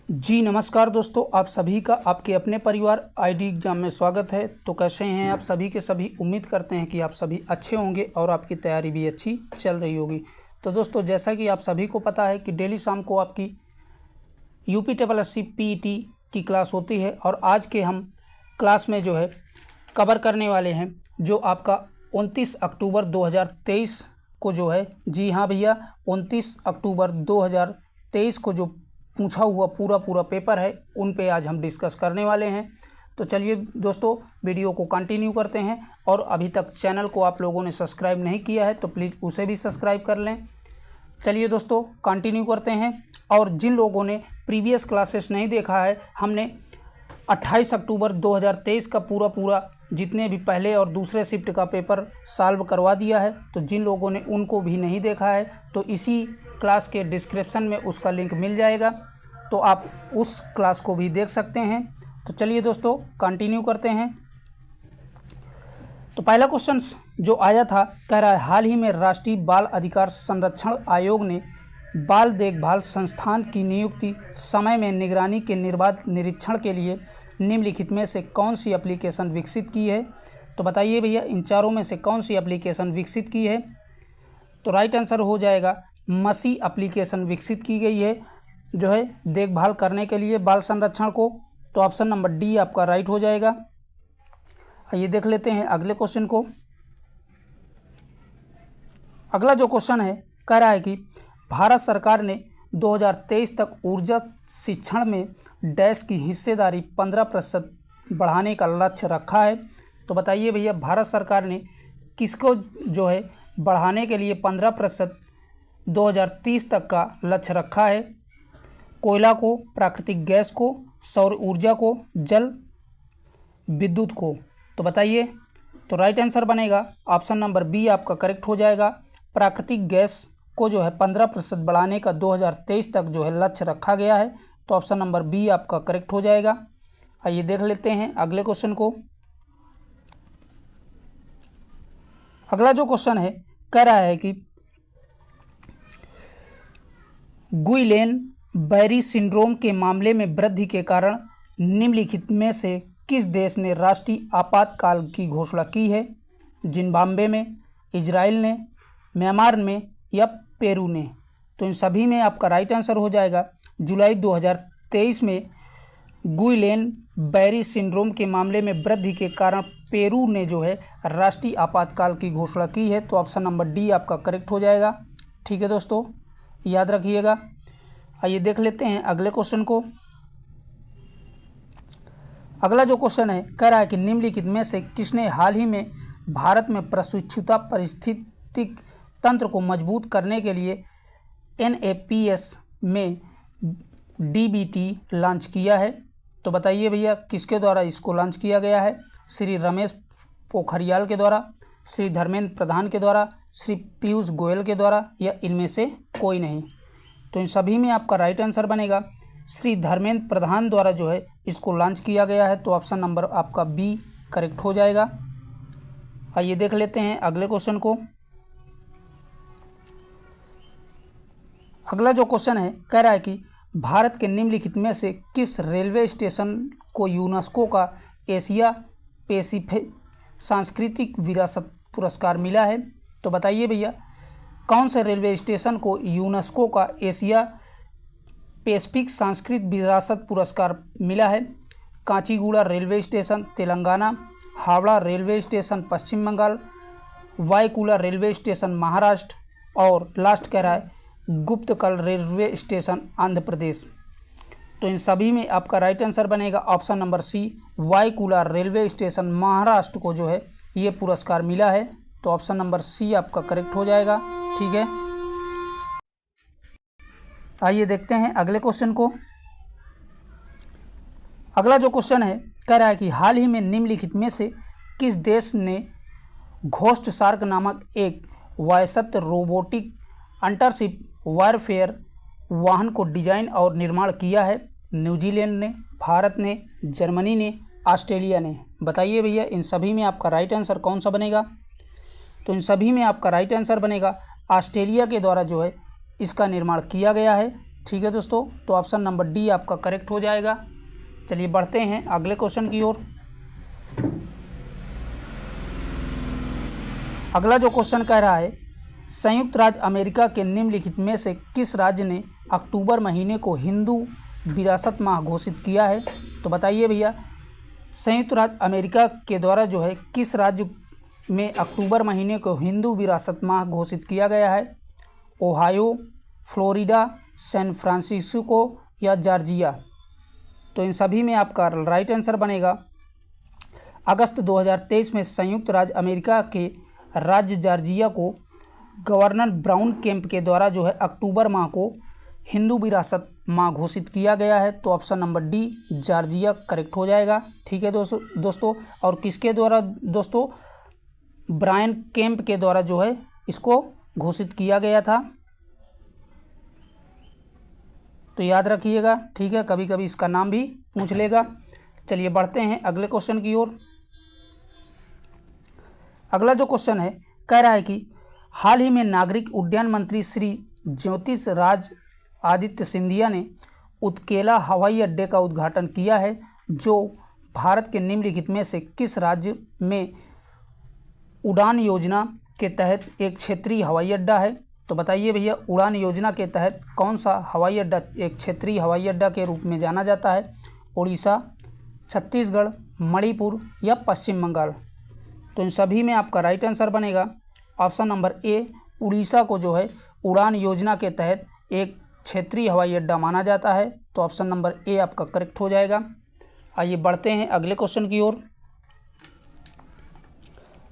जी नमस्कार दोस्तों, आप सभी का आपके अपने परिवार आईडी एग्जाम में स्वागत है। तो कैसे हैं आप सभी के सभी। उम्मीद करते हैं कि आप सभी अच्छे होंगे और आपकी तैयारी भी अच्छी चल रही होगी। तो दोस्तों, जैसा कि आप सभी को पता है कि डेली शाम को आपकी UPSSC PET की क्लास होती है और आज के हम क्लास में जो है कवर करने वाले हैं जो आपका 29 अक्टूबर 2023 को जो है, जी हाँ भैया, 29 अक्टूबर 2023 को जो पूछा हुआ पूरा पेपर है उन पे आज हम डिस्कस करने वाले हैं। तो चलिए दोस्तों, वीडियो को कंटिन्यू करते हैं। और अभी तक चैनल को आप लोगों ने सब्सक्राइब नहीं किया है तो प्लीज़ उसे भी सब्सक्राइब कर लें। चलिए दोस्तों, कंटिन्यू करते हैं। और जिन लोगों ने प्रीवियस क्लासेस नहीं देखा है, हमने 28 अक्टूबर 2023 का पूरा जितने भी पहले और दूसरे शिफ्ट का पेपर सॉल्व करवा दिया है। तो जिन लोगों ने उनको भी नहीं देखा है तो इसी क्लास के डिस्क्रिप्शन में उसका लिंक मिल जाएगा, तो आप उस क्लास को भी देख सकते हैं। तो चलिए दोस्तों, कंटिन्यू करते हैं। तो पहला क्वेश्चन जो आया था, कह रहा है हाल ही में राष्ट्रीय बाल अधिकार संरक्षण आयोग ने बाल देखभाल संस्थान की नियुक्ति समय में निगरानी के निर्बाध निरीक्षण के लिए निम्नलिखित में से कौन सी एप्लीकेशन विकसित की है। तो बताइए भैया, इन चारों में से कौन सी एप्लीकेशन विकसित की है। तो राइट आंसर हो जाएगा मसी एप्लीकेशन विकसित की गई है जो है देखभाल करने के लिए बाल संरक्षण को। तो ऑप्शन नंबर डी आपका राइट हो जाएगा। आइए देख लेते हैं अगले क्वेश्चन को। अगला जो क्वेश्चन है, कह रहा है कि भारत सरकार ने 2023 तक ऊर्जा शिक्षण में डैश की हिस्सेदारी 15% बढ़ाने का लक्ष्य रखा है। तो बताइए भैया, भारत सरकार ने किसको जो है बढ़ाने के लिए 15% 2030 तक का लक्ष्य रखा है। कोयला को, प्राकृतिक गैस को, सौर ऊर्जा को, जल विद्युत को। तो बताइए। तो राइट आंसर बनेगा ऑप्शन नंबर बी आपका करेक्ट हो जाएगा। प्राकृतिक गैस को जो है 15% बढ़ाने का 2023 तक जो है लक्ष्य रखा गया है। तो ऑप्शन नंबर बी आपका करेक्ट हो जाएगा। आइए देख लेते हैं अगले क्वेश्चन को। अगला जो क्वेश्चन है, कह रहा है कि गुइलेन बैरी सिंड्रोम के मामले में वृद्धि के कारण निम्नलिखित में से किस देश ने राष्ट्रीय आपातकाल की घोषणा की है। जिम्बाब्वे में, इजराइल ने, म्यांमार में या पेरू ने। तो इन सभी में आपका राइट आंसर हो जाएगा जुलाई 2023 में गुइलेन बैरी सिंड्रोम के मामले में वृद्धि के कारण पेरू ने जो है राष्ट्रीय आपातकाल की घोषणा की है। तो ऑप्शन नंबर डी आपका करेक्ट हो जाएगा। ठीक है दोस्तों, याद रखिएगा। आइए देख लेते हैं अगले क्वेश्चन को। अगला जो क्वेश्चन है, कह रहा है कि निम्नलिखित में से किसने हाल ही में भारत में प्रशिक्षुता पारिस्थितिक तंत्र को मजबूत करने के लिए NAPS में DBT लॉन्च किया है। तो बताइए भैया, किसके द्वारा इसको लॉन्च किया गया है। श्री रमेश पोखरियाल के द्वारा, श्री धर्मेंद्र प्रधान के द्वारा, श्री पीयूष गोयल के द्वारा या इनमें से कोई नहीं। तो इन सभी में आपका राइट आंसर बनेगा श्री धर्मेंद्र प्रधान द्वारा जो है इसको लॉन्च किया गया है। तो ऑप्शन नंबर आपका बी करेक्ट हो जाएगा। आइए देख लेते हैं अगले क्वेश्चन को। अगला जो क्वेश्चन है, कह रहा है कि भारत के निम्नलिखित में से किस रेलवे स्टेशन को यूनेस्को का एशिया पैसिफिक सांस्कृतिक विरासत पुरस्कार मिला है। तो बताइए भैया, कौन से रेलवे स्टेशन को यूनेस्को का एशिया पैसिफिक सांस्कृतिक विरासत पुरस्कार मिला है। Kacheguda railway station Telangana, Howrah railway station Paschim Bangal, Byculla railway station Maharashtra और लास्ट कह रहा है गुप्तकल रेलवे स्टेशन आंध्र प्रदेश। तो इन सभी में आपका राइट आंसर बनेगा option number C, Byculla railway station Maharashtra को जो है ये पुरस्कार मिला है। तो ऑप्शन नंबर सी आपका करेक्ट हो जाएगा। ठीक है, आइए देखते हैं अगले क्वेश्चन को। अगला जो क्वेश्चन है, कह रहा है कि हाल ही में निम्नलिखित में से किस देश ने घोस्ट शार्क नामक एक स्वायत्त रोबोटिक अंडरशिप वारफेयर वाहन को डिजाइन और निर्माण किया है। न्यूजीलैंड ने, भारत ने, जर्मनी ने, ऑस्ट्रेलिया ने। बताइए भैया, इन सभी में आपका राइट आंसर कौन सा बनेगा। तो इन सभी में आपका राइट आंसर बनेगा ऑस्ट्रेलिया के द्वारा जो है इसका निर्माण किया गया है। ठीक है दोस्तों, तो ऑप्शन नंबर डी आपका करेक्ट हो जाएगा। चलिए बढ़ते हैं अगले क्वेश्चन की ओर। अगला जो क्वेश्चन कह रहा है, संयुक्त राज्य अमेरिका के निम्नलिखित में से किस राज्य ने अक्टूबर महीने को हिंदू विरासत माह घोषित किया है? तो बताइए भैया, संयुक्त राज्य अमेरिका के द्वारा जो है किस राज्य में अक्टूबर महीने को हिंदू विरासत माह घोषित किया गया है? ओहायो, फ्लोरिडा, सैन फ्रांसिस्को या जॉर्जिया? तो इन सभी में आपका राइट आंसर बनेगा अगस्त 2023 में संयुक्त राज्य अमेरिका के राज्य जॉर्जिया को गवर्नर ब्राउन कैंप के द्वारा जो है अक्टूबर माह को हिंदू विरासत माह घोषित किया गया है। तो option number D Georgia correct हो जाएगा। ठीक है दोस्तों, और किसके द्वारा दोस्तों? ब्रायन कैंप के द्वारा जो है इसको घोषित किया गया था, तो याद रखिएगा। ठीक है, कभी कभी इसका नाम भी पूछ लेगा। चलिए बढ़ते हैं अगले क्वेश्चन की ओर। अगला जो क्वेश्चन है कह रहा है कि हाल ही में नागरिक उड्डयन मंत्री श्री ज्योतिष आदित्य सिंधिया ने उत्केला हवाई अड्डे का उद्घाटन किया है, जो भारत के निम्नलिखित में से किस राज्य में उड़ान योजना के तहत एक क्षेत्रीय हवाई अड्डा है? तो बताइए भैया, उड़ान योजना के तहत कौन सा हवाई अड्डा एक क्षेत्रीय हवाई अड्डा के रूप में जाना जाता है? उड़ीसा, छत्तीसगढ़, मणिपुर या पश्चिम बंगाल? तो इन सभी में आपका राइट आंसर बनेगा ऑप्शन नंबर ए, उड़ीसा को जो है उड़ान योजना के तहत एक क्षेत्रीय हवाई अड्डा माना जाता है। तो ऑप्शन नंबर ए आपका करेक्ट हो जाएगा। आइए बढ़ते हैं अगले क्वेश्चन की ओर।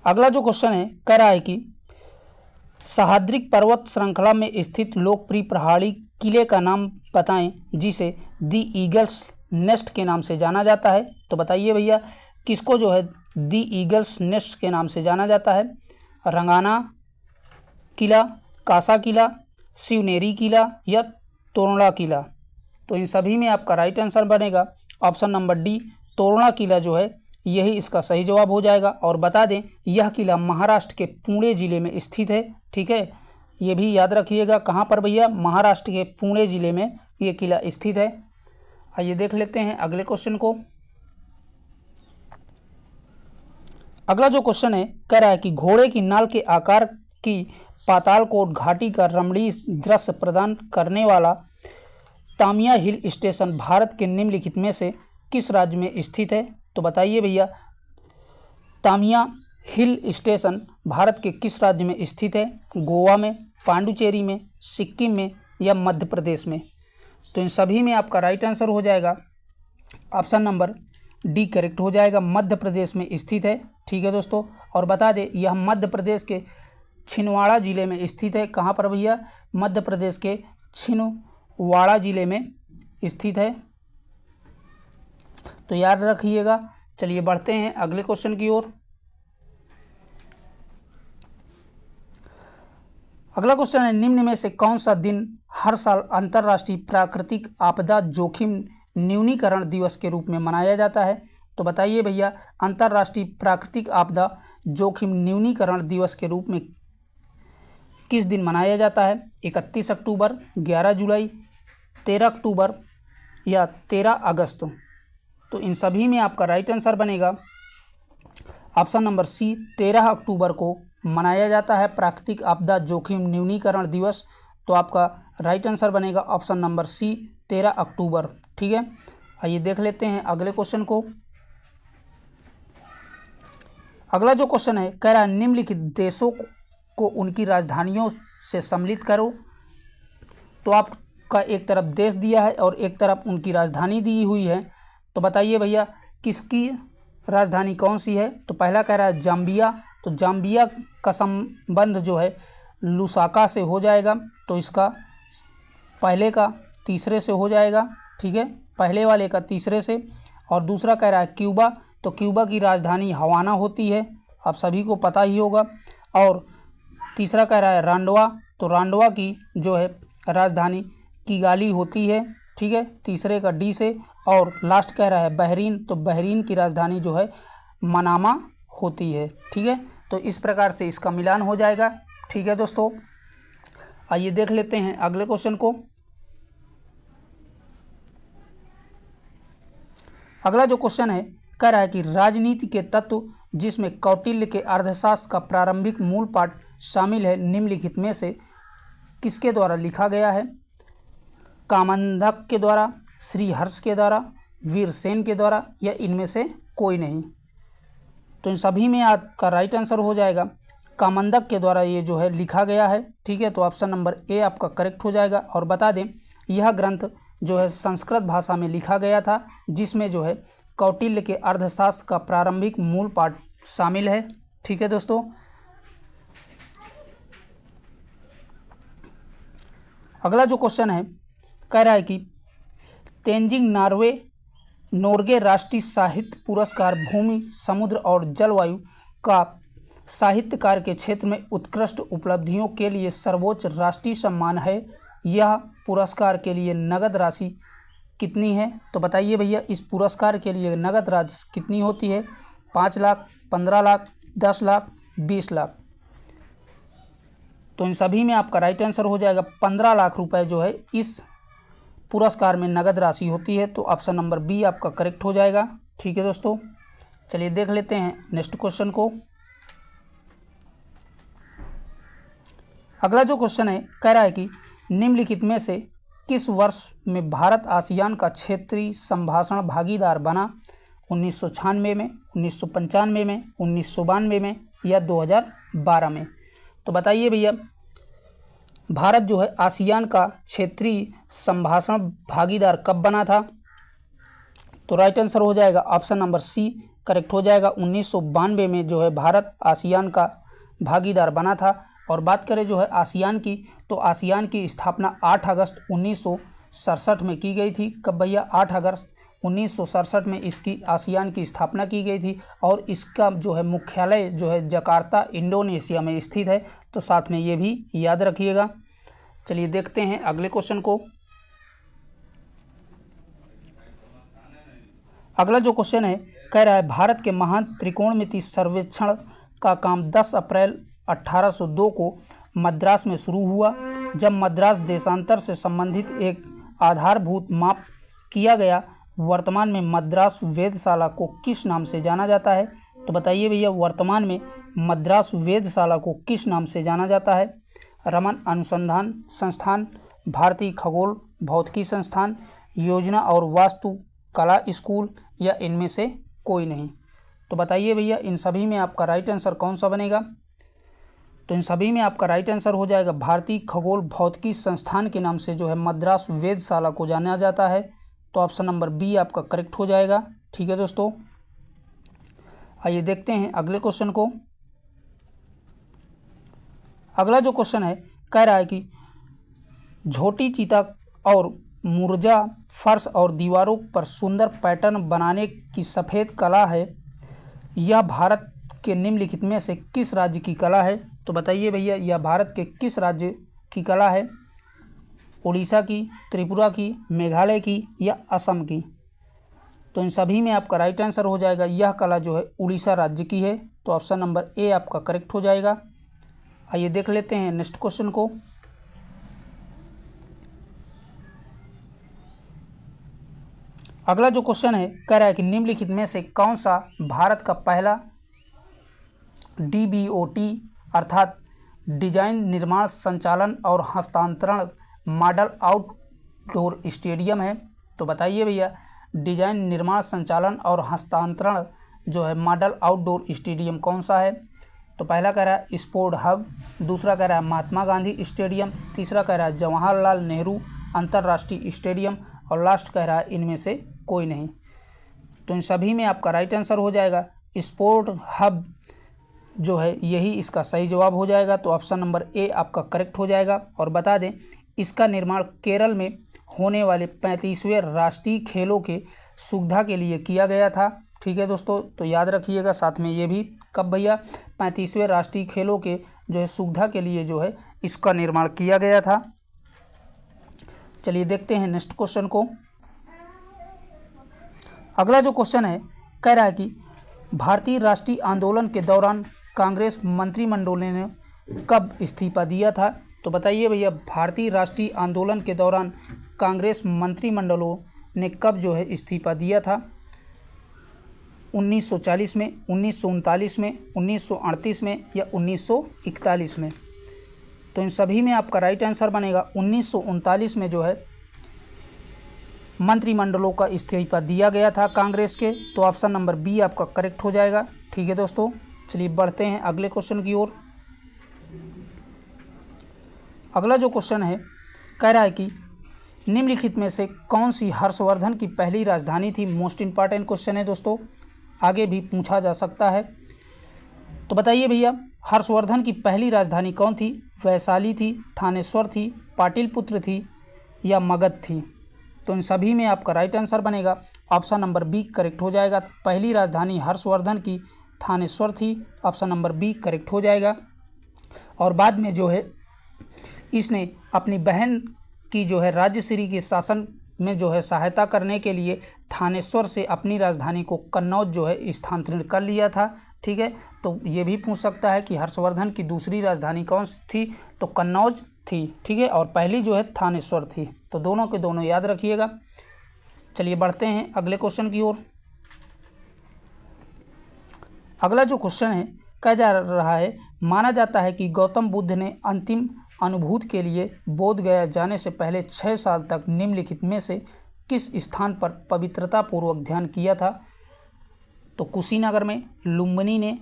अगला जो क्वेश्चन है कह रहा है कि सह्याद्री पर्वत श्रृंखला में स्थित लोकप्रिय पहाड़ी किले का नाम बताएं जिसे दी ईगल्स नेस्ट के नाम से जाना जाता है। तो बताइए भैया, किसको जो है दी ईगल्स नेस्ट के नाम से जाना जाता है? रंगाना किला, कासा किला, शिवनेरी किला या तोरणा किला? तो इन सभी में आपका राइट आंसर बनेगा ऑप्शन नंबर डी, तोरणा किला जो है यही इसका सही जवाब हो जाएगा। और बता दें, यह किला महाराष्ट्र के पुणे ज़िले में स्थित है। ठीक है, ये भी याद रखिएगा। कहाँ पर भैया? महाराष्ट्र के पुणे ज़िले में ये किला स्थित है। आइए देख लेते हैं अगले क्वेश्चन को। अगला जो क्वेश्चन है कह रहा है कि घोड़े की नाल के आकार की पातालकोट घाटी का रमणीय दृश्य प्रदान करने वाला तामिया हिल स्टेशन भारत के निम्नलिखित में से किस राज्य में स्थित है? तो बताइए भैया, तामिया हिल स्टेशन भारत के किस राज्य में स्थित है? गोवा में, पांडुचेरी में, सिक्किम में या मध्य प्रदेश में? तो इन सभी में आपका राइट आंसर हो जाएगा ऑप्शन नंबर डी करेक्ट हो जाएगा, मध्य प्रदेश में स्थित है। ठीक है दोस्तों, और बता दें यह मध्य प्रदेश के छिंदवाड़ा ज़िले में स्थित है। कहाँ पर भैया? मध्य प्रदेश के छिंदवाड़ा ज़िले में स्थित है, तो याद रखिएगा। चलिए बढ़ते हैं अगले क्वेश्चन की ओर। अगला क्वेश्चन है, निम्न में से कौन सा दिन हर साल अंतर्राष्ट्रीय प्राकृतिक आपदा जोखिम न्यूनीकरण दिवस के रूप में मनाया जाता है? तो बताइए भैया, अंतर्राष्ट्रीय प्राकृतिक आपदा जोखिम न्यूनीकरण दिवस के रूप में किस दिन मनाया जाता है? 31 अक्टूबर, 11 जुलाई, 13 अक्टूबर या 13 अगस्त? तो इन सभी में आपका राइट आंसर बनेगा ऑप्शन नंबर सी, 13 अक्टूबर को मनाया जाता है प्राकृतिक आपदा जोखिम न्यूनीकरण दिवस। तो आपका राइट आंसर बनेगा ऑप्शन नंबर सी, 13 अक्टूबर। ठीक है, आइए देख लेते हैं अगले क्वेश्चन को। अगला जो क्वेश्चन है कह रहा है, निम्नलिखित देशों को उनकी राजधानियों से सम्मिलित करो। तो आपका एक तरफ देश दिया है और एक तरफ उनकी राजधानी दी हुई है। तो बताइए भैया, किसकी राजधानी कौन सी है? तो पहला कह रहा है जाम्बिया, तो जाम्बिया का संबंध जो है लुसाका से हो जाएगा, तो इसका पहले का तीसरे से हो जाएगा। ठीक है, पहले वाले का तीसरे से। और दूसरा कह रहा है क्यूबा, तो क्यूबा की राजधानी हवाना होती है, आप सभी को पता ही होगा। और तीसरा कह रहा है रांडवा, तो रांडवा की जो है राजधानी किगाली होती है। ठीक है, तीसरे का डी से। और लास्ट कह रहा है बहरीन, तो बहरीन की राजधानी जो है मनामा होती है। ठीक है, तो इस प्रकार से इसका मिलान हो जाएगा। ठीक है दोस्तों, आइए देख लेते हैं अगले क्वेश्चन को। अगला जो क्वेश्चन है कह रहा है कि राजनीति के तत्व जिसमें कौटिल्य के अर्थशास्त्र का प्रारंभिक मूल पाठ शामिल है निम्नलिखित में से किसके द्वारा लिखा गया है? कामंदक के द्वारा, श्रीहर्ष के द्वारा, वीरसेन के द्वारा या इनमें से कोई नहीं। तो इन सभी में आपका राइट आंसर हो जाएगा कामंदक के द्वारा ये जो है लिखा गया है। ठीक है, तो ऑप्शन नंबर ए आपका करेक्ट हो जाएगा। और बता दें यह ग्रंथ जो है संस्कृत भाषा में लिखा गया था जिसमें जो है कौटिल्य के अर्थशास्त्र का प्रारंभिक मूल पाठ शामिल है। ठीक है दोस्तों, अगला जो क्वेश्चन है कह रहा है कि तेंजिंग नोर्गे राष्ट्रीय साहित्य पुरस्कार भूमि, समुद्र और जलवायु का साहित्यकार के क्षेत्र में उत्कृष्ट उपलब्धियों के लिए सर्वोच्च राष्ट्रीय सम्मान है। यह पुरस्कार के लिए नगद राशि कितनी है? तो बताइए भैया, इस पुरस्कार के लिए नगद राशि कितनी होती है? 5 लाख, 15 लाख, 10 लाख, 20 लाख। तो इन सभी में आपका राइट आंसर हो जाएगा 15 लाख रुपए जो है इस पुरस्कार में नगद राशि होती है। तो ऑप्शन नंबर बी आपका करेक्ट हो जाएगा। ठीक है दोस्तों, चलिए देख लेते हैं नेक्स्ट क्वेश्चन को। अगला जो क्वेश्चन है कह रहा है कि निम्नलिखित में से किस वर्ष में भारत आसियान का क्षेत्रीय संभाषण भागीदार बना? 1996 में, 1995 में, 1992 में या 2012 में? तो बताइए भैया, भारत जो है आसियान का क्षेत्रीय संभाषण भागीदार कब बना था? तो राइट आंसर हो जाएगा ऑप्शन नंबर सी करेक्ट हो जाएगा। 1992 में जो है भारत आसियान का भागीदार बना था। और बात करें जो है आसियान की, तो आसियान की स्थापना 8 अगस्त 1967 में की गई थी। कब भैया? 8 अगस्त 1967 में इसकी आसियान की स्थापना की गई थी। और इसका जो है मुख्यालय जो है जकार्ता इंडोनेशिया में स्थित है। तो साथ में ये भी याद रखिएगा। चलिए देखते हैं अगले क्वेश्चन को। अगला जो क्वेश्चन है कह रहा है भारत के महान त्रिकोणमिति सर्वेक्षण का काम 10 अप्रैल 1802 को मद्रास में शुरू हुआ। जब मद्रास देशांतर से संबंधित एक आधारभूत माप किया गया। वर्तमान में मद्रास वेधशाला को किस नाम से जाना जाता है? तो बताइए भैया, वर्तमान में मद्रास वेधशाला को किस नाम से जाना जाता है? रमन अनुसंधान संस्थान, भारतीय खगोल भौतिकी संस्थान, योजना और वास्तु कला स्कूल या इनमें से कोई नहीं? तो बताइए भैया, इन सभी में आपका राइट आंसर कौन सा बनेगा? तो इन सभी में आपका राइट आंसर हो जाएगा भारतीय खगोल भौतिकी संस्थान के नाम से जो है मद्रास वेधशाला को जाना जाता है। तो ऑप्शन नंबर बी आपका करेक्ट हो जाएगा। ठीक है दोस्तों, आइए देखते हैं अगले क्वेश्चन को। अगला जो क्वेश्चन है कह रहा है कि झोटी चीता और मुर्जा फर्श और दीवारों पर सुंदर पैटर्न बनाने की सफ़ेद कला है। यह भारत के निम्नलिखित में से किस राज्य की कला है? तो बताइए भैया, यह भारत के किस राज्य की कला है? उड़ीसा की, त्रिपुरा की, मेघालय की या असम की? तो इन सभी में आपका राइट आंसर हो जाएगा यह कला जो है उड़ीसा राज्य की है। तो ऑप्शन नंबर ए आपका करेक्ट हो जाएगा। आइए देख लेते हैं नेक्स्ट क्वेश्चन को। अगला जो क्वेश्चन है कह रहा है कि निम्नलिखित में से कौन सा भारत का पहला DBOT अर्थात डिजाइन, निर्माण, संचालन और हस्तांतरण मॉडल आउटडोर स्टेडियम है? तो बताइए भैया, डिजाइन, निर्माण, संचालन और हस्तांतरण जो है मॉडल आउटडोर स्टेडियम कौन सा है? तो पहला कह रहा है स्पोर्ट हब, दूसरा कह रहा है महात्मा गांधी स्टेडियम, तीसरा कह रहा है जवाहरलाल नेहरू अंतर्राष्ट्रीय स्टेडियम और लास्ट कह रहा है इनमें से कोई नहीं। तो इन सभी में आपका राइट आंसर हो जाएगा स्पोर्ट हब जो है यही इसका सही जवाब हो जाएगा। तो ऑप्शन नंबर ए आपका करेक्ट हो जाएगा। और बता दें इसका निर्माण केरल में होने वाले 35वें राष्ट्रीय खेलों के सुविधा के लिए किया गया था। ठीक है दोस्तों, तो याद रखिएगा साथ में ये भी, कब भैया? 35वें राष्ट्रीय खेलों के जो है सुविधा के लिए जो है इसका निर्माण किया गया था। चलिए देखते हैं नेक्स्ट क्वेश्चन को। अगला जो क्वेश्चन है कह रहा है कि भारतीय राष्ट्रीय आंदोलन के दौरान कांग्रेस मंत्रिमंडल ने कब इस्तीफा दिया था? तो बताइए भैया, भारतीय राष्ट्रीय आंदोलन के दौरान कांग्रेस मंत्रिमंडलों ने कब जो है इस्तीफा दिया था? 1940 में, 1939 में, 1938 में या 1941 में? तो इन सभी में आपका राइट आंसर बनेगा 1939 में जो है मंत्रिमंडलों का इस्तीफा दिया गया था कांग्रेस के, तो ऑप्शन नंबर बी आपका करेक्ट हो जाएगा। ठीक है दोस्तों, चलिए बढ़ते हैं अगले क्वेश्चन की ओर। अगला जो क्वेश्चन है कह रहा है कि निम्नलिखित में से कौन सी हर्षवर्धन की पहली राजधानी थी? मोस्ट इंपॉर्टेंट क्वेश्चन है दोस्तों, आगे भी पूछा जा सकता है। तो बताइए भैया, हर्षवर्धन की पहली राजधानी कौन थी? वैशाली थी, थानेश्वर थी, पाटलिपुत्र थी या मगध थी? तो इन सभी में आपका राइट आंसर बनेगा ऑप्शन नंबर बी करेक्ट हो जाएगा। पहली राजधानी हर्षवर्धन की थानेश्वर थी, ऑप्शन नंबर बी करेक्ट हो जाएगा। और बाद में जो है इसने अपनी बहन की जो है राज्यश्री के शासन में जो है सहायता करने के लिए थानेश्वर से अपनी राजधानी को कन्नौज जो है स्थानांतरित कर लिया था। ठीक है, तो ये भी पूछ सकता है कि हर्षवर्धन की दूसरी राजधानी कौन सी थी? तो कन्नौज थी। ठीक है, और पहली जो है थानेश्वर थी। तो दोनों के दोनों याद रखिएगा। चलिए बढ़ते हैं अगले क्वेश्चन की ओर। अगला जो क्वेश्चन है कहा जा रहा है, माना जाता है कि गौतम बुद्ध ने अंतिम अनुभूति के लिए बोध गया जाने से पहले 6 साल तक निम्नलिखित में से किस स्थान पर पवित्रता पूर्वक ध्यान किया था? तो कुशीनगर में, लुम्बिनी ने,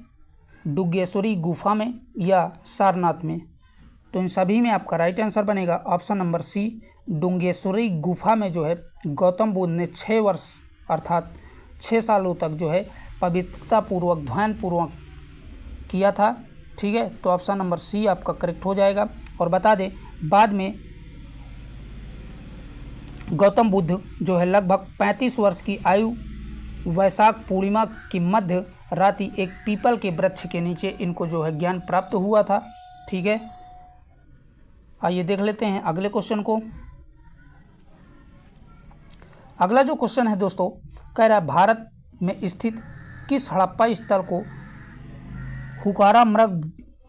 डुगेश्वरी गुफा में या सारनाथ में? तो इन सभी में आपका राइट आंसर बनेगा ऑप्शन नंबर सी, डुगेश्वरी गुफा में जो है गौतम बुद्ध ने 6 वर्ष अर्थात 6 सालों तक जो है पवित्रता पूर्वक ध्यान पूर्वक किया था। ठीक है, तो ऑप्शन नंबर सी आपका करेक्ट हो जाएगा। और बता दें, बाद में गौतम बुद्ध जो है लगभग 35 वर्ष की आयु वैशाख पूर्णिमा की मध्य रात्रि एक पीपल के वृक्ष के नीचे इनको जो है ज्ञान प्राप्त हुआ था। ठीक है, आइए देख लेते हैं अगले क्वेश्चन को। अगला जो क्वेश्चन है दोस्तों कह रहा है, भारत में स्थित किस हड़प्पा स्थल को हुकारा मृग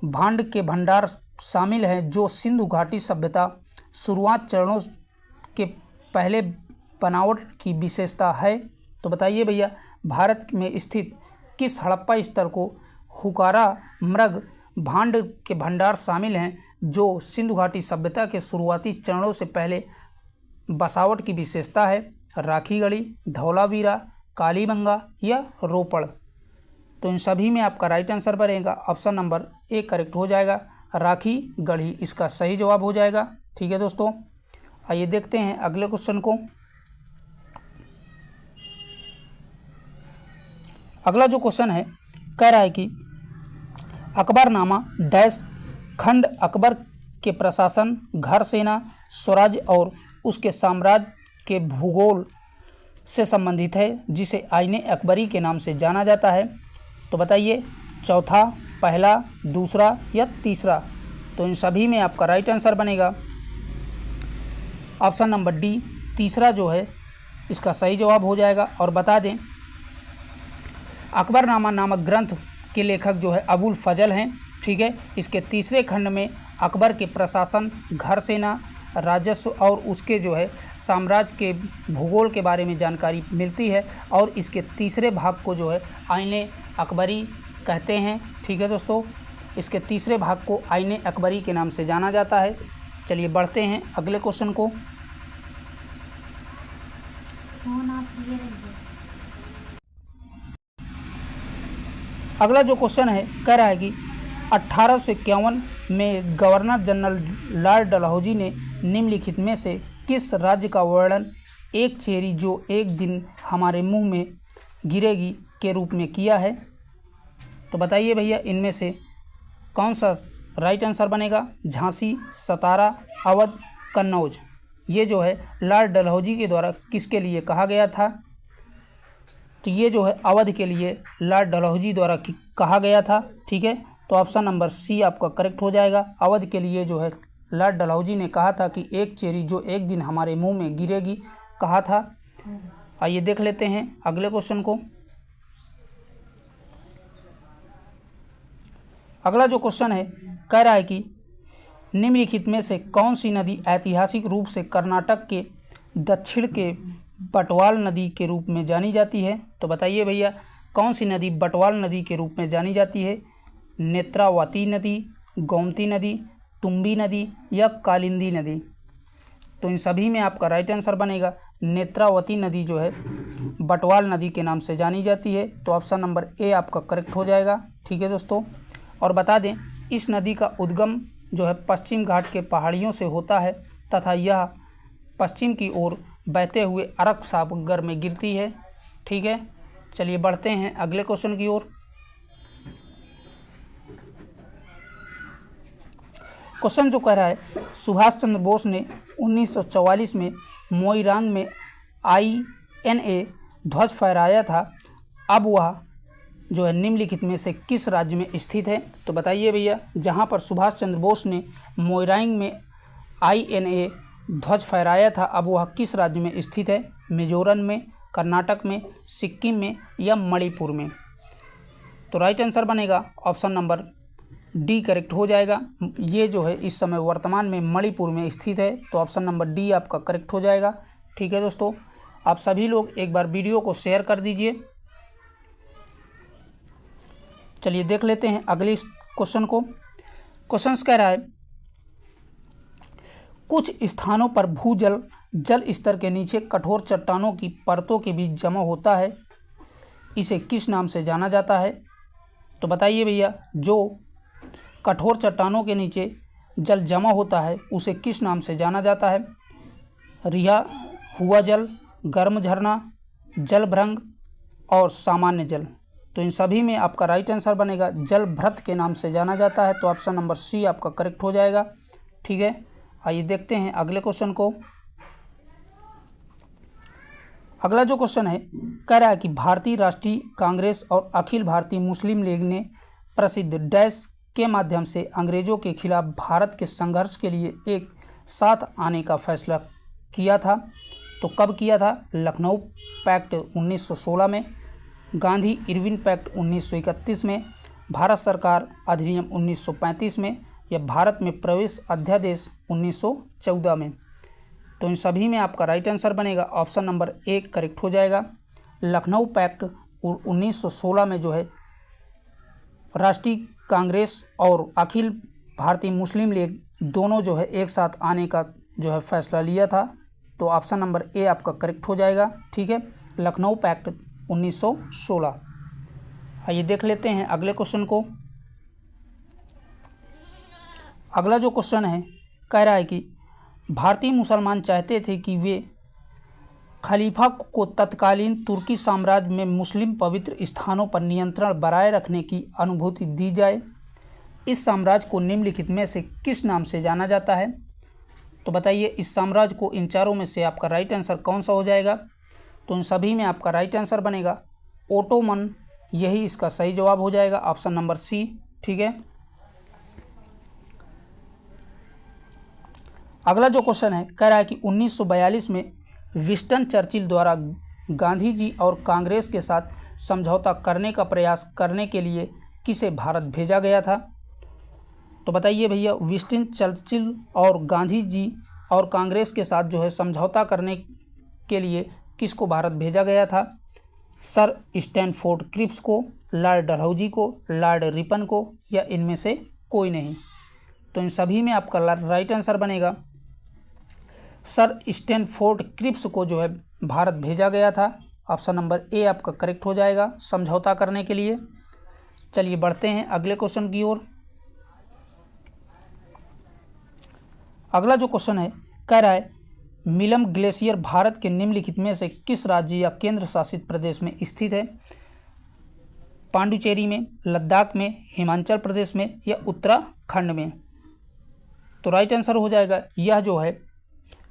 भांड के भंडार शामिल हैं जो सिंधु घाटी सभ्यता शुरुआत चरणों के पहले बनावट की विशेषता है? तो बताइए भैया, भारत में स्थित किस हड़प्पा स्थल को हुकारा मृग भांड के भंडार शामिल हैं जो सिंधु घाटी सभ्यता के शुरुआती चरणों से पहले बसावट की विशेषता है? राखीगढ़ी, धौलावीरा, कालीबंगा या रोपड़? तो इन सभी में आपका राइट आंसर बनेगा ऑप्शन नंबर ए करेक्ट हो जाएगा, राखीगढ़ी इसका सही जवाब हो जाएगा। ठीक है दोस्तों, आइए देखते हैं अगले क्वेश्चन को। अगला जो क्वेश्चन है कह रहा है कि अकबरनामा डैश खंड अकबर के प्रशासन, घर सेना, स्वराज और उसके साम्राज्य के भूगोल से संबंधित है जिसे आईने अकबरी के नाम से जाना जाता है? तो बताइए, चौथा, पहला, दूसरा या तीसरा? तो इन सभी में आपका राइट आंसर बनेगा ऑप्शन नंबर डी, तीसरा जो है इसका सही जवाब हो जाएगा। और बता दें, अकबरनामा नामक ग्रंथ के लेखक जो है अबुल फजल हैं। ठीक है, इसके तीसरे खंड में अकबर के प्रशासन, घर सेना, राजस्व और उसके जो है साम्राज्य के भूगोल के बारे में जानकारी मिलती है और इसके तीसरे भाग को जो है आईने अकबरी कहते हैं। ठीक है दोस्तों, इसके तीसरे भाग को आईने अकबरी के नाम से जाना जाता है। चलिए बढ़ते हैं अगले क्वेश्चन को। अगला जो क्वेश्चन है कह रहा है कि 1851 में गवर्नर जनरल लॉर्ड डलहौजी ने निम्नलिखित में से किस राज्य का वर्णन एक चेरी जो एक दिन हमारे मुंह में गिरेगी के रूप में किया है? तो बताइए भैया, इनमें से कौन सा राइट आंसर बनेगा? झांसी, सतारा, अवध, कन्नौज? ये जो है लॉर्ड डलहौजी के द्वारा किसके लिए कहा गया था? तो ये जो है अवध के लिए लॉर्ड डलहौजी द्वारा कहा गया था। ठीक है, तो ऑप्शन नंबर सी आपका करेक्ट हो जाएगा। अवध के लिए जो है लॉर्ड डलहौजी ने कहा था कि एक चेरी जो एक दिन हमारे मुंह में गिरेगी कहा था। आइए देख लेते हैं अगले क्वेश्चन को। अगला जो क्वेश्चन है कह रहा है कि निम्नलिखित में से कौन सी नदी ऐतिहासिक रूप से कर्नाटक के दक्षिण के बटवाल नदी के रूप में जानी जाती है? तो बताइए भैया, कौन सी नदी बटवाल नदी के रूप में जानी जाती है? नेत्रावती नदी, गोमती नदी, तुम्बी नदी या कालिंदी नदी? तो इन सभी में आपका राइट आंसर बनेगा नेत्रावती नदी जो है बटवाल नदी के नाम से जानी जाती है। तो ऑप्शन नंबर ए आपका करेक्ट हो जाएगा। ठीक है दोस्तों, और बता दें इस नदी का उद्गम जो है पश्चिम घाट के पहाड़ियों से होता है तथा यह पश्चिम की ओर बहते हुए अरब सागर में गिरती है। ठीक है, चलिए बढ़ते हैं अगले क्वेश्चन की ओर। क्वेश्चन जो कह रहा है सुभाष चंद्र बोस ने 1944 में मोइरांग में INA ध्वज फहराया था, अब वह जो है निम्नलिखित में से किस राज्य में स्थित है? तो बताइए भैया, जहां पर सुभाष चंद्र बोस ने मोइरांग में INA ध्वज फहराया था, अब वह किस राज्य में स्थित है? मिजोरम में, कर्नाटक में, सिक्किम में या मणिपुर में? तो राइट आंसर बनेगा ऑप्शन नंबर डी करेक्ट हो जाएगा। ये जो है इस समय वर्तमान में मणिपुर में स्थित है। तो ऑप्शन नंबर डी आपका करेक्ट हो जाएगा। ठीक है दोस्तों, आप सभी लोग एक बार वीडियो को शेयर कर दीजिए। चलिए देख लेते हैं अगले क्वेश्चन को। क्वेश्चन कह रहा है कुछ स्थानों पर भूजल जल स्तर के नीचे कठोर चट्टानों की परतों के बीच जमा होता है, इसे किस नाम से जाना जाता है? तो बताइए भैया, जो कठोर चट्टानों के नीचे जल जमा होता है उसे किस नाम से जाना जाता है? रिहा हुआ जल, गर्म झरना, जल भृंग और सामान्य जल? तो इन सभी में आपका राइट आंसर बनेगा जल भृत के नाम से जाना जाता है। तो ऑप्शन नंबर सी आपका करेक्ट हो जाएगा। ठीक है, आइए देखते हैं अगले क्वेश्चन को। अगला जो क्वेश्चन है कह रहा है कि भारतीय राष्ट्रीय कांग्रेस और अखिल भारतीय मुस्लिम लीग ने प्रसिद्ध डैश के माध्यम से अंग्रेजों के खिलाफ भारत के संघर्ष के लिए एक साथ आने का फैसला किया था। तो कब किया था? लखनऊ पैक्ट 1916 में, गांधी इरविन पैक्ट 1931 में, भारत सरकार अधिनियम 1935 में या भारत में प्रवेश अध्यादेश 1914 में? तो इन सभी में आपका राइट आंसर बनेगा ऑप्शन नंबर ए करेक्ट हो जाएगा। लखनऊ पैक्ट 1916 में जो है राष्ट्रीय कांग्रेस और अखिल भारतीय मुस्लिम लीग दोनों जो है एक साथ आने का जो है फैसला लिया था। तो ऑप्शन नंबर ए आपका करेक्ट हो जाएगा। ठीक है, लखनऊ पैक्ट 1916। आइए देख लेते हैं अगले क्वेश्चन को। अगला जो क्वेश्चन है कह रहा है कि भारतीय मुसलमान चाहते थे कि वे खलीफा को तत्कालीन तुर्की साम्राज्य में मुस्लिम पवित्र स्थानों पर नियंत्रण बनाए रखने की अनुभूति दी जाए। इस साम्राज्य को निम्नलिखित में से किस नाम से जाना जाता है? तो बताइए इस साम्राज्य को इन चारों में से आपका राइट आंसर कौन सा हो जाएगा? तो इन सभी में आपका राइट आंसर बनेगा ओटोमन, यही इसका सही जवाब हो जाएगा, ऑप्शन नंबर सी। ठीक है, अगला जो क्वेश्चन है कह रहा है कि 1942 में विंस्टन चर्चिल द्वारा गांधी जी और कांग्रेस के साथ समझौता करने का प्रयास करने के लिए किसे भारत भेजा गया था? तो बताइए भैया, विंस्टन चर्चिल और गांधी जी और कांग्रेस के साथ जो है समझौता करने के लिए किसको भारत भेजा गया था? सर स्टैनफोर्ड क्रिप्स को, लॉर्ड डलहौजी को, लॉर्ड रिपन को या इनमें से कोई नहीं? तो इन सभी में आपका राइट आंसर बनेगा सर स्टैनफोर्ड क्रिप्स को जो है भारत भेजा गया था। ऑप्शन नंबर ए आपका करेक्ट हो जाएगा समझौता करने के लिए। चलिए बढ़ते हैं अगले क्वेश्चन की ओर। अगला जो क्वेश्चन है कह रहा है मिलम ग्लेशियर भारत के निम्नलिखित में से किस राज्य या केंद्र शासित प्रदेश में स्थित है? पांडुचेरी में, लद्दाख में, हिमाचल प्रदेश में या उत्तराखंड में? तो राइट आंसर हो जाएगा यह जो है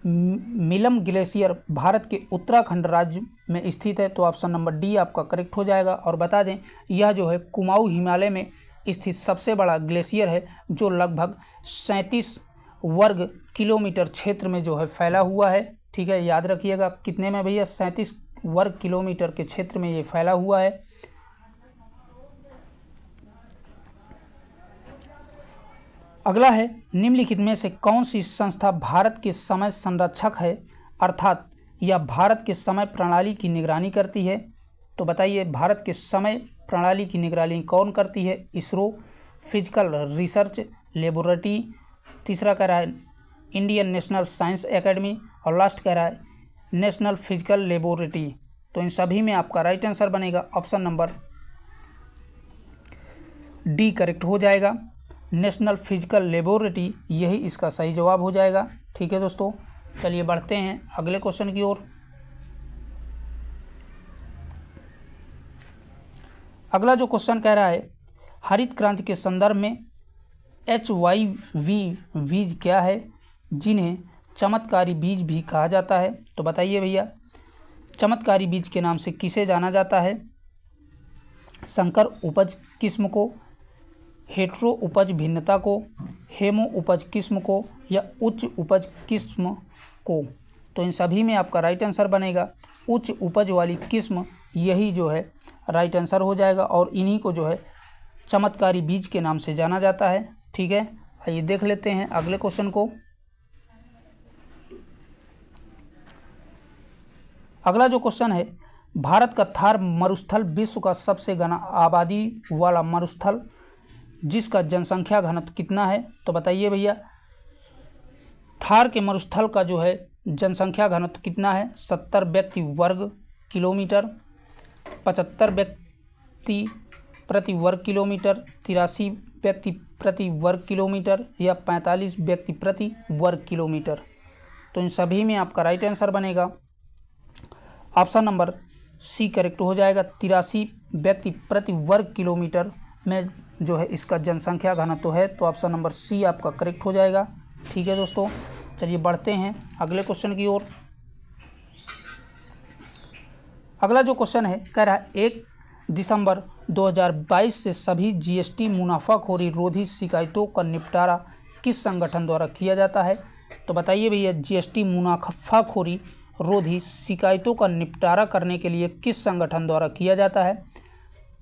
मिलम ग्लेशियर भारत के उत्तराखंड राज्य में स्थित है। तो ऑप्शन नंबर डी आपका करेक्ट हो जाएगा। और बता दें यह जो है कुमाऊं हिमालय में स्थित सबसे बड़ा ग्लेशियर है जो लगभग 37 वर्ग किलोमीटर क्षेत्र में जो है फैला हुआ है। ठीक है, याद रखिएगा कितने में भैया? 37 वर्ग किलोमीटर के क्षेत्र में ये फैला हुआ है। अगला है निम्नलिखित में से कौन सी संस्था भारत के समय संरक्षक है, अर्थात यह भारत के समय प्रणाली की निगरानी करती है? तो बताइए भारत के समय प्रणाली की निगरानी कौन करती है? इसरो, फिजिकल रिसर्च लेबोरेटरी, तीसरा कह रहा है इंडियन नेशनल साइंस एकेडमी, और लास्ट कह रहा है नेशनल फिजिकल लेबोरेटरी। तो इन सभी में आपका राइट आंसर बनेगा ऑप्शन नंबर डी करेक्ट हो जाएगा। नेशनल फिजिकल लेबोरेटरी यही इसका सही जवाब हो जाएगा। ठीक है दोस्तों, चलिए बढ़ते हैं अगले क्वेश्चन की ओर। अगला जो क्वेश्चन कह रहा है हरित क्रांति के संदर्भ में HYV बीज क्या है जिन्हें चमत्कारी बीज भी कहा जाता है? तो बताइए भैया, चमत्कारी बीज के नाम से किसे जाना जाता है? संकर उपज किस्म को, हेट्रो उपज भिन्नता को, हेमो उपज किस्म को, या उच्च उपज किस्म को? तो इन सभी में आपका राइट आंसर बनेगा उच्च उपज वाली किस्म, यही जो है राइट आंसर हो जाएगा, और इन्हीं को जो है चमत्कारी बीज के नाम से जाना जाता है। ठीक है, आइए देख लेते हैं अगले क्वेश्चन को। अगला जो क्वेश्चन है, भारत का थार मरुस्थल विश्व का सबसे घना आबादी वाला मरुस्थल जिसका जनसंख्या घनत्व कितना है? तो बताइए भैया, थार के मरुस्थल का जो है जनसंख्या घनत्व कितना है? 70 व्यक्ति वर्ग किलोमीटर, 75 व्यक्ति प्रति वर्ग किलोमीटर, 83 व्यक्ति प्रति वर्ग किलोमीटर, या 45 व्यक्ति प्रति वर्ग किलोमीटर? तो इन सभी में आपका राइट आंसर बनेगा ऑप्शन नंबर सी करेक्ट हो जाएगा। 83 व्यक्ति प्रति वर्ग किलोमीटर में जो है इसका जनसंख्या घनत्व है, तो ऑप्शन नंबर सी आपका करेक्ट हो जाएगा। ठीक है दोस्तों, चलिए बढ़ते हैं अगले क्वेश्चन की ओर। अगला जो क्वेश्चन है कह रहा है 1 दिसंबर 2022 से सभी GST मुनाफाखोरी रोधी शिकायतों का निपटारा किस संगठन द्वारा किया जाता है? तो बताइए भैया, GST मुनाफाखोरी रोधी शिकायतों का निपटारा करने के लिए किस संगठन द्वारा किया जाता है?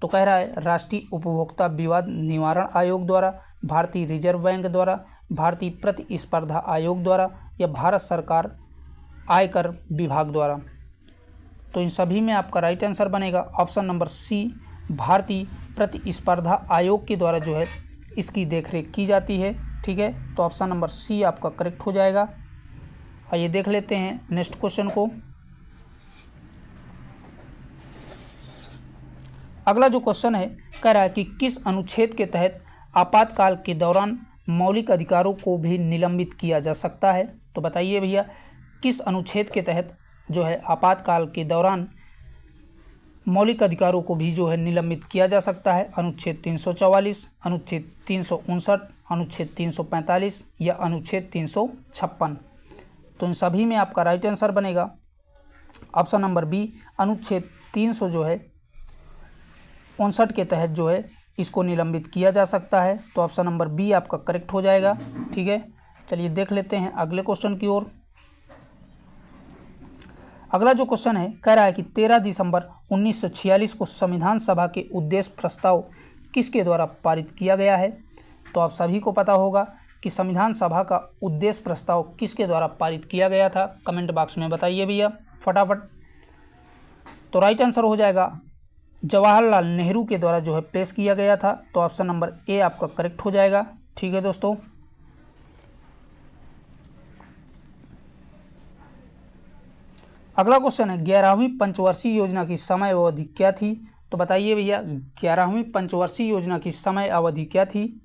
तो कह रहा है राष्ट्रीय उपभोक्ता विवाद निवारण आयोग द्वारा, भारतीय रिजर्व बैंक द्वारा, भारतीय प्रतिस्पर्धा आयोग द्वारा, या भारत सरकार आयकर विभाग द्वारा? तो इन सभी में आपका राइट आंसर बनेगा ऑप्शन नंबर सी, भारतीय प्रतिस्पर्धा आयोग के द्वारा जो है इसकी देखरेख की जाती है। ठीक है, तो ऑप्शन नंबर सी आपका करेक्ट हो जाएगा। आइए देख लेते हैं नेक्स्ट क्वेश्चन को। अगला जो क्वेश्चन है कह रहा है कि किस अनुच्छेद के तहत आपातकाल के दौरान मौलिक अधिकारों को भी निलंबित किया जा सकता है? तो बताइए भैया, किस अनुच्छेद के तहत जो है आपातकाल के दौरान मौलिक अधिकारों को भी जो है निलंबित किया जा सकता है? अनुच्छेद 344, अनुच्छेद 359, अनुच्छेद 345, या अनुच्छेद 356? तो इन सभी में आपका राइट आंसर बनेगा ऑप्शन नंबर बी, अनुच्छेद 300 जो है 59 के तहत जो है इसको निलंबित किया जा सकता है। तो ऑप्शन नंबर बी आपका करेक्ट हो जाएगा। ठीक है, चलिए देख लेते हैं अगले क्वेश्चन की ओर। अगला जो क्वेश्चन है कह रहा है कि 13 दिसंबर 1946 को संविधान सभा के उद्देश्य प्रस्ताव किसके द्वारा पारित किया गया है? तो आप सभी को पता होगा कि संविधान सभा का उद्देश्य प्रस्ताव किसके द्वारा पारित किया गया था, कमेंट बॉक्स में बताइए भैया फटाफट। तो राइट आंसर हो जाएगा जवाहरलाल नेहरू के द्वारा जो है पेश किया गया था। तो ऑप्शन नंबर ए आपका करेक्ट हो जाएगा। ठीक है दोस्तों, अगला क्वेश्चन है 11वीं पंचवर्षीय योजना की समय अवधि क्या थी? तो बताइए भैया, 11वीं पंचवर्षीय योजना की समय अवधि क्या थी?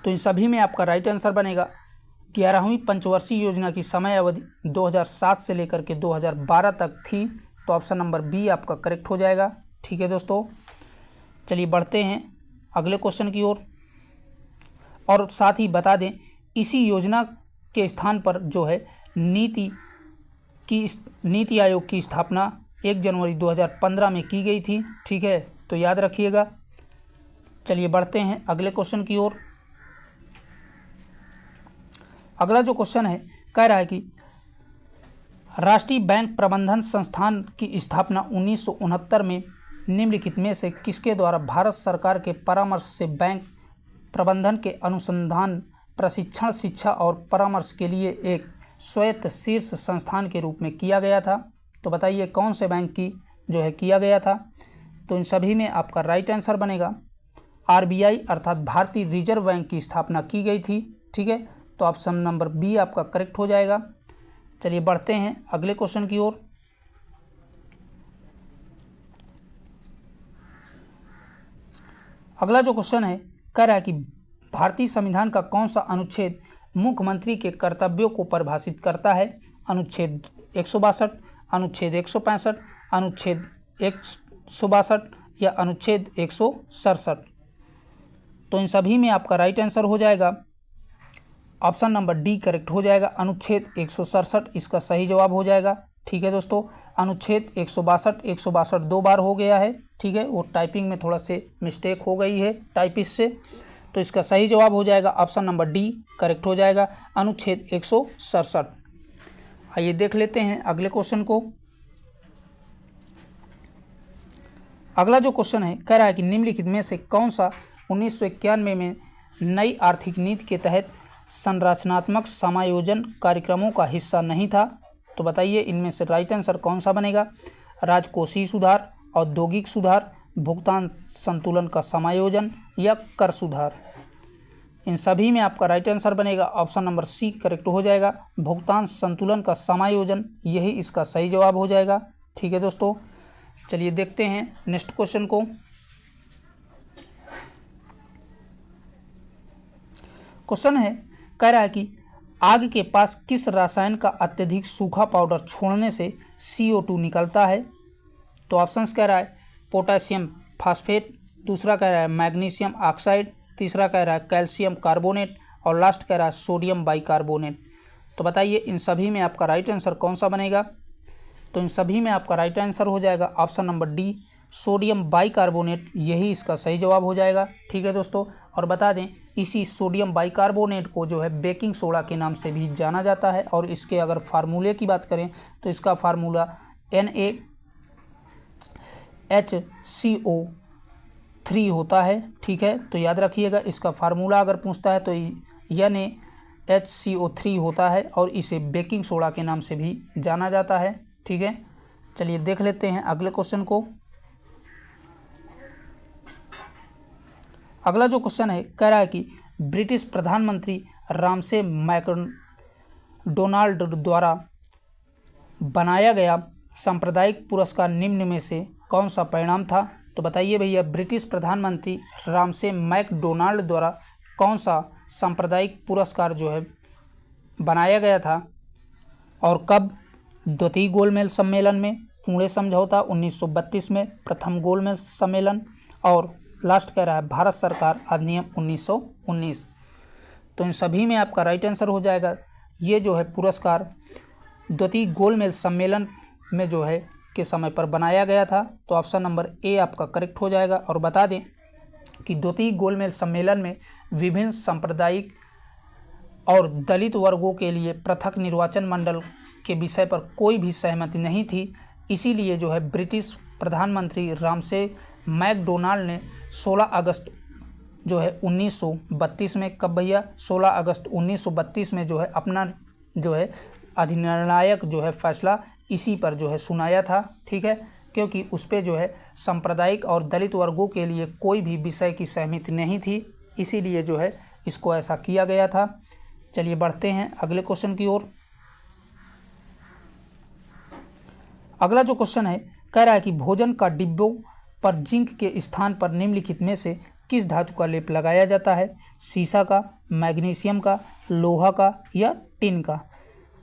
तो इन सभी में आपका राइट आंसर बनेगा 11वीं पंचवर्षीय योजना की समय अवधि 2007 से लेकर के 2012 तक थी। तो ऑप्शन नंबर बी आपका करेक्ट हो जाएगा। ठीक है दोस्तों, चलिए बढ़ते हैं अगले क्वेश्चन की ओर। और साथ ही बता दें, इसी योजना के स्थान पर जो है नीति आयोग की स्थापना 1 जनवरी 2015 में की गई थी। ठीक है, तो याद रखिएगा। चलिए बढ़ते हैं अगले क्वेश्चन की ओर। अगला जो क्वेश्चन है कह रहा है कि राष्ट्रीय बैंक प्रबंधन संस्थान की स्थापना 1969 में निम्नलिखित में से किसके द्वारा भारत सरकार के परामर्श से बैंक प्रबंधन के अनुसंधान, प्रशिक्षण, शिक्षा और परामर्श के लिए एक स्वायत्त शीर्ष संस्थान के रूप में किया गया था? तो बताइए कौन से बैंक की जो है किया गया था। तो इन सभी में आपका राइट आंसर बनेगा आरबीआई अर्थात भारतीय रिजर्व बैंक की स्थापना की गई थी। ठीक है, तो ऑप्शन नंबर बी आपका करेक्ट हो जाएगा। चलिए बढ़ते हैं अगले क्वेश्चन की ओर। अगला जो क्वेश्चन है कह रहा है कि भारतीय संविधान का कौन सा अनुच्छेद मुख्यमंत्री के कर्तव्यों को परिभाषित करता है। अनुच्छेद 162, अनुच्छेद 165, अनुच्छेद 162 या अनुच्छेद 167। तो इन सभी में आपका राइट आंसर हो जाएगा ऑप्शन नंबर डी करेक्ट हो जाएगा। अनुच्छेद 167 इसका सही जवाब हो जाएगा। ठीक है दोस्तों, अनुच्छेद 162 दो बार हो गया है। ठीक है, वो टाइपिंग में थोड़ा से मिस्टेक हो गई है टाइपिस्ट से, तो इसका सही जवाब हो जाएगा ऑप्शन नंबर डी करेक्ट हो जाएगा, अनुच्छेद 167। आइए देख लेते हैं अगले क्वेश्चन को। अगला जो क्वेश्चन है कह रहा है कि निम्नलिखित में से कौन सा 1991 में नई आर्थिक नीति के तहत संरचनात्मक समायोजन कार्यक्रमों का हिस्सा नहीं था। तो बताइए इनमें से राइट आंसर कौन सा बनेगा। राजकोषीय सुधार, औद्योगिक सुधार, भुगतान संतुलन का समायोजन या कर सुधार। इन सभी में आपका राइट आंसर बनेगा ऑप्शन नंबर सी करेक्ट हो जाएगा, भुगतान संतुलन का समायोजन, यही इसका सही जवाब हो जाएगा। ठीक है दोस्तों, चलिए देखते हैं नेक्स्ट क्वेश्चन को। क्वेश्चन है कह रहा है कि आग के पास किस रसायन का अत्यधिक सूखा पाउडर छोड़ने से CO2 निकलता है। तो ऑप्शंस कह रहा है पोटेशियम फास्फेट, दूसरा कह रहा है मैग्नीशियम ऑक्साइड, तीसरा कह रहा है कैल्शियम कार्बोनेट और लास्ट कह रहा है सोडियम बाइकार्बोनेट। तो बताइए इन सभी में आपका राइट आंसर कौन सा बनेगा। तो इन सभी में आपका राइट आंसर हो जाएगा option number D sodium bicarbonate, यही इसका सही जवाब हो जाएगा। ठीक है दोस्तों, और बता दें इसी सोडियम बाइकार्बोनेट को जो है बेकिंग सोडा के नाम से भी जाना जाता है, और इसके अगर फार्मूले की बात करें तो इसका फार्मूला NaHCO3 होता है। ठीक है, तो याद रखिएगा इसका फार्मूला अगर पूछता है तो NaHCO3 होता है और इसे बेकिंग सोडा के नाम से भी जाना जाता है। ठीक है, चलिए देख लेते हैं अगले क्वेश्चन को। अगला जो क्वेश्चन है कह रहा है कि ब्रिटिश प्रधानमंत्री रामसे मैकडोनाल्ड द्वारा बनाया गया सांप्रदायिक पुरस्कार निम्न में से कौन सा परिणाम था। तो बताइए भैया ब्रिटिश प्रधानमंत्री रामसे मैकडोनाल्ड द्वारा कौन सा सांप्रदायिक पुरस्कार जो है बनाया गया था और कब। द्वितीय गोलमेज सम्मेलन में, पुणे समझौता 1932 में, प्रथम गोलमेज सम्मेलन और लास्ट कह रहा है भारत सरकार अधिनियम 1919। तो इन सभी में आपका राइट आंसर हो जाएगा ये जो है पुरस्कार द्वितीय गोलमेज सम्मेलन में जो है के समय पर बनाया गया था। तो ऑप्शन नंबर ए आपका करेक्ट हो जाएगा। और बता दें कि द्वितीय गोलमेज सम्मेलन में विभिन्न सांप्रदायिक और दलित वर्गों के लिए पृथक निर्वाचन मंडल के विषय पर कोई भी सहमति नहीं थी, इसीलिए जो है ब्रिटिश प्रधानमंत्री रामसे मैकडोनाल्ड ने 16 अगस्त जो है 1932 में, कब भैया 16 अगस्त 1932 में जो है अपना जो है अधिनिर्णायक जो है फैसला इसी पर जो है सुनाया था। ठीक है, क्योंकि उस पर जो है सांप्रदायिक और दलित वर्गों के लिए कोई भी विषय की सहमति नहीं थी, इसीलिए जो है इसको ऐसा किया गया था। चलिए बढ़ते हैं अगले क्वेश्चन की ओर। अगला जो क्वेश्चन है कह रहा है कि भोजन का डिब्बों पर जिंक के स्थान पर निम्नलिखित में से किस धातु का लेप लगाया जाता है। सीसा का, मैग्नीशियम का, लोहा का या टिन का।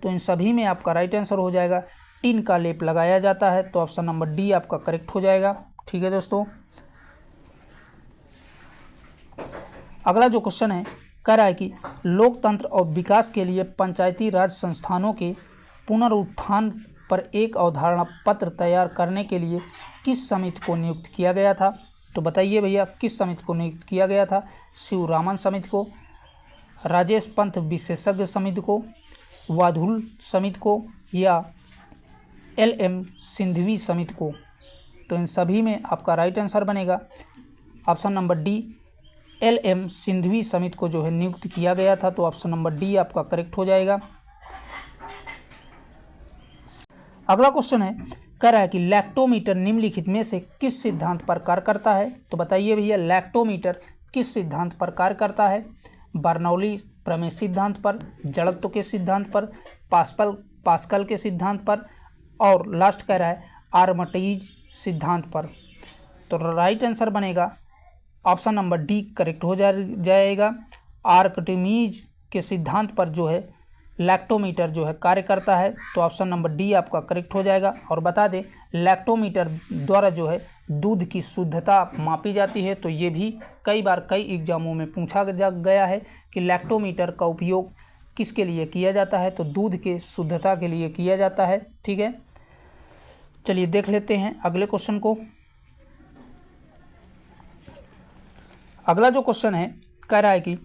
तो इन सभी में आपका राइट आंसर हो जाएगा टिन का लेप लगाया जाता है। तो ऑप्शन नंबर डी आपका करेक्ट हो जाएगा। ठीक है दोस्तों, अगला जो क्वेश्चन है कह रहा है कि लोकतंत्र और विकास के लिए पंचायती राज संस्थानों के पुनरुत्थान पर एक अवधारणा पत्र तैयार करने के लिए किस समिति को नियुक्त किया गया था। तो बताइए भैया किस समिति को नियुक्त किया गया था। शिवरामन समिति को, राजेश पंत विशेषज्ञ समिति को, वाधुल समिति को या LM सिंधवी समिति को। तो इन सभी में आपका राइट आंसर बनेगा option number D LM Sindhvi समिति को जो है नियुक्त किया गया था। तो ऑप्शन नंबर डी आपका करेक्ट हो जाएगा। अगला क्वेश्चन है, कह रहा है कि लैक्टोमीटर निम्नलिखित में से किस सिद्धांत पर कार्य करता है। तो बताइए भैया, लैक्टोमीटर किस सिद्धांत पर कार्य करता है। बर्नौली प्रमेय सिद्धांत पर, जड़त्व के सिद्धांत पर, पास्कल के सिद्धांत पर, और लास्ट कह रहा है आर्मटाइज सिद्धांत पर। तो राइट आंसर बनेगा ऑप्शन नंबर डी करेक्ट हो जाएगा। आर्कटिमीज के सिद्धांत पर जो है लैक्टोमीटर जो है कार्य करता है, तो ऑप्शन नंबर डी आपका करेक्ट हो जाएगा। और बता दें, लैक्टोमीटर द्वारा जो है दूध की शुद्धता मापी जाती है। तो ये भी कई बार कई एग्जामों में पूछा गया है कि लैक्टोमीटर का उपयोग किसके लिए किया जाता है। तो दूध के शुद्धता के लिए किया जाता है। ठीक है, चलिए देख लेते हैं अगले क्वेश्चन को। अगला जो क्वेश्चन है, कह रहा है कि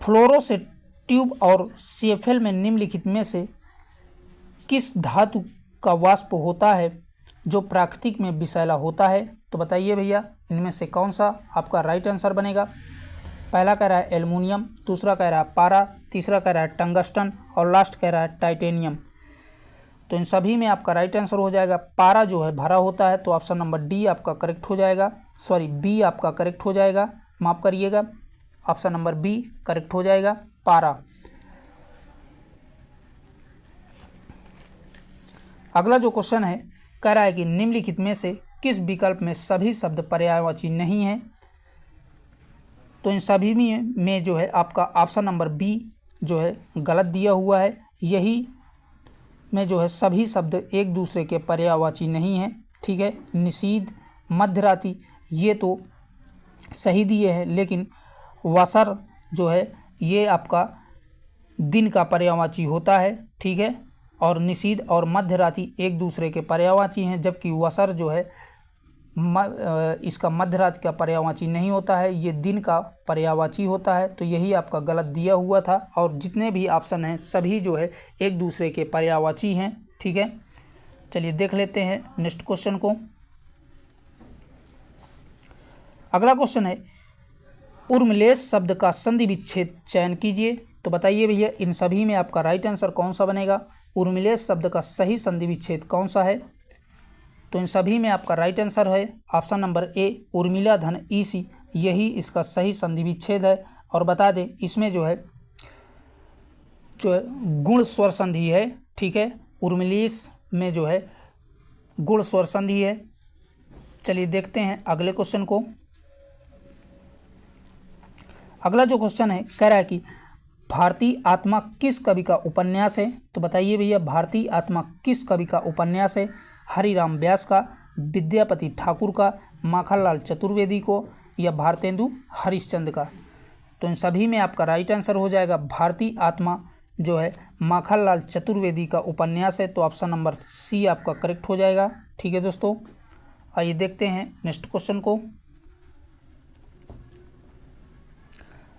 फ्लोरोसेंट ट्यूब और सीएफएल में निम्नलिखित में से किस धातु का वाष्प होता है जो प्राकृतिक में विषैला होता है। तो बताइए भैया, इनमें से कौन सा आपका राइट आंसर बनेगा। पहला कह रहा है एल्युमिनियम, दूसरा कह रहा है पारा, तीसरा कह रहा है टंगस्टन और लास्ट कह रहा है टाइटेनियम। तो इन सभी में आपका राइट आंसर हो जाएगा पारा जो है भरा होता है। तो ऑप्शन नंबर डी आपका करेक्ट हो जाएगा, सॉरी बी आपका करेक्ट हो जाएगा, माफ करिएगा, ऑप्शन नंबर बी करेक्ट हो जाएगा पारा। अगला जो क्वेश्चन है, कह रहा है कि निम्नलिखित में से किस विकल्प में सभी शब्द पर्यायवाची नहीं है। तो इन सभी में जो है आपका ऑप्शन नंबर बी जो है गलत दिया हुआ है। यही में जो है सभी शब्द एक दूसरे के पर्यायवाची नहीं हैं। ठीक है, निषीद, मध्यरात्रि ये तो सही दिए हैं, लेकिन वसर जो है ये आपका दिन का पर्यायवाची होता है। ठीक है, और निषीद और मध्यरात्रि एक दूसरे के पर्यायवाची हैं, जबकि वसर जो है इसका मध्यरात्रि का पर्यायवाची नहीं होता है, ये दिन का पर्यायवाची होता है। तो यही आपका गलत दिया हुआ था, और जितने भी ऑप्शन हैं सभी जो है एक दूसरे के पर्यायवाची हैं। ठीक है, चलिए देख लेते हैं नेक्स्ट क्वेश्चन को। अगला क्वेश्चन है, उर्मिलेश शब्द का संधि विच्छेद चयन कीजिए। तो बताइए भैया, इन सभी में आपका राइट आंसर कौन सा बनेगा। उर्मिलेश शब्द का सही संधि विच्छेद कौन सा है। तो इन सभी में आपका राइट आंसर है ऑप्शन नंबर ए उर्मिला धन ईसी, यही इसका सही संधि विच्छेद है। और बता दें, इसमें जो है गुण स्वर संधि है। ठीक है, उर्मिलेश में जो है गुण स्वर संधि है। चलिए देखते हैं अगले क्वेश्चन को। अगला जो क्वेश्चन है, कह रहा है कि भारतीय आत्मा किस कवि का उपन्यास है। तो बताइए भैया, भारतीय आत्मा किस कवि का उपन्यास है। हरिराम व्यास का, विद्यापति ठाकुर का, माखनलाल चतुर्वेदी को, या भारतेंदु हरिश्चंद्र का। तो इन सभी में आपका राइट आंसर हो जाएगा भारतीय आत्मा जो है माखनलाल चतुर्वेदी का उपन्यास है। तो ऑप्शन नंबर सी आपका करेक्ट हो जाएगा। ठीक है दोस्तों, आइए देखते हैं नेक्स्ट क्वेश्चन को।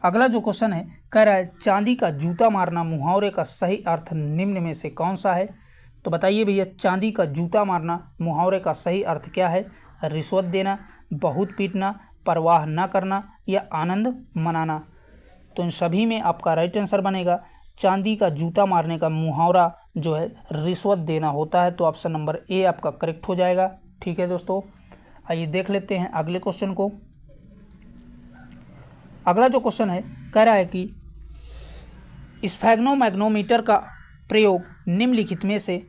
अगला जो क्वेश्चन है, कह रहा है चांदी का जूता मारना मुहावरे का सही अर्थ निम्न में से कौन सा है। तो बताइए भैया, चांदी का जूता मारना मुहावरे का सही अर्थ क्या है। रिश्वत देना, बहुत पीटना, परवाह न करना, या आनंद मनाना। तो इन सभी में आपका राइट आंसर बनेगा चांदी का जूता मारने का मुहावरा जो है रिश्वत देना होता है। तो ऑप्शन नंबर ए आपका करेक्ट हो जाएगा। ठीक है दोस्तों, आइए देख लेते हैं अगले क्वेश्चन को। अगला जो क्वेश्चन है, कह रहा है कि स्फैग्नोमैग्नोमीटर का प्रयोग निम्नलिखित में से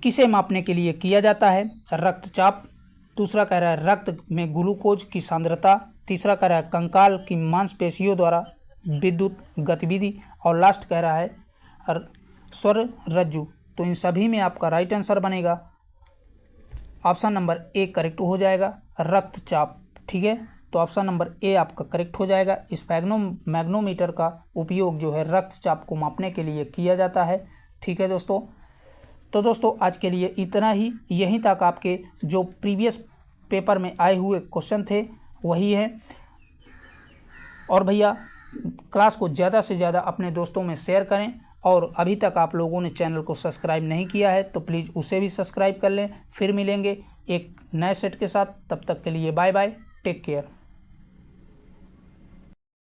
किसे मापने के लिए किया जाता है। रक्तचाप, दूसरा कह रहा है रक्त में ग्लूकोज की सांद्रता, तीसरा कह रहा है कंकाल की मांसपेशियों द्वारा विद्युत गतिविधि, और लास्ट कह रहा है स्वर रज्जु। तो इन सभी में आपका राइट आंसर बनेगा ऑप्शन नंबर ए करेक्ट हो जाएगा, रक्तचाप। ठीक है, तो ऑप्शन नंबर ए आपका करेक्ट हो जाएगा। स्फैग्नोमैग्नोमीटर का उपयोग जो है रक्तचाप को मापने के लिए किया जाता है। ठीक है दोस्तों, तो दोस्तों आज के लिए इतना ही। यहीं तक आपके जो प्रीवियस पेपर में आए हुए क्वेश्चन थे वही है। और भैया क्लास को ज़्यादा से ज़्यादा अपने दोस्तों में शेयर करें, और अभी तक आप लोगों ने चैनल को सब्सक्राइब नहीं किया है तो प्लीज़ उसे भी सब्सक्राइब कर लें। फिर मिलेंगे एक नए सेट के साथ, तब तक के लिए बाय बाय, टेक केयर।